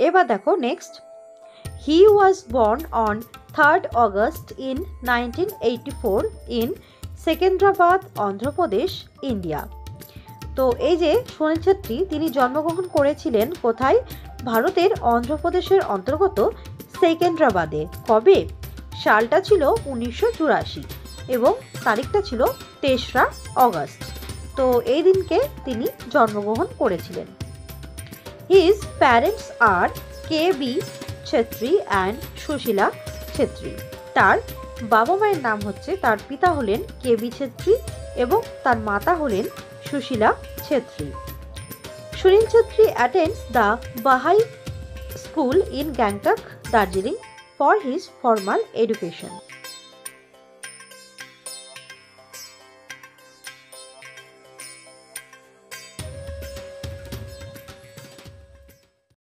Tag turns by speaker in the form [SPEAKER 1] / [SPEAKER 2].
[SPEAKER 1] এবার দেখো next, he was born on 3rd August in 1984 in Secunderabad, Andhra Pradesh, India. তো এই যে সুনীল ছেত্রী, তিনি জন্মগ্রহণ করেছিলেন কোথায়? ভারতের অন্ধ্রপ্রদেশের অন্তর্গত সেকেন্দ্রাবাদে। কবে? সালটা ছিল 1984 এবং তারিখটা ছিল 3রা অগস্ট। তো এই দিনকে তিনি জন্মগ্রহণ করেছিলেন। হিজ প্যারেন্টস আর কে.বি. ছেত্রী অ্যান্ড সুশীলা ছেত্রী। তার বাবা মায়ের নাম হচ্ছে, তার পিতা হলেন কে.বি. ছেত্রী এবং তার মাতা হলেন Sushila Chhetri. Sunil Chhetri attends the Bahai School in Gangtok, Darjeeling for his formal education.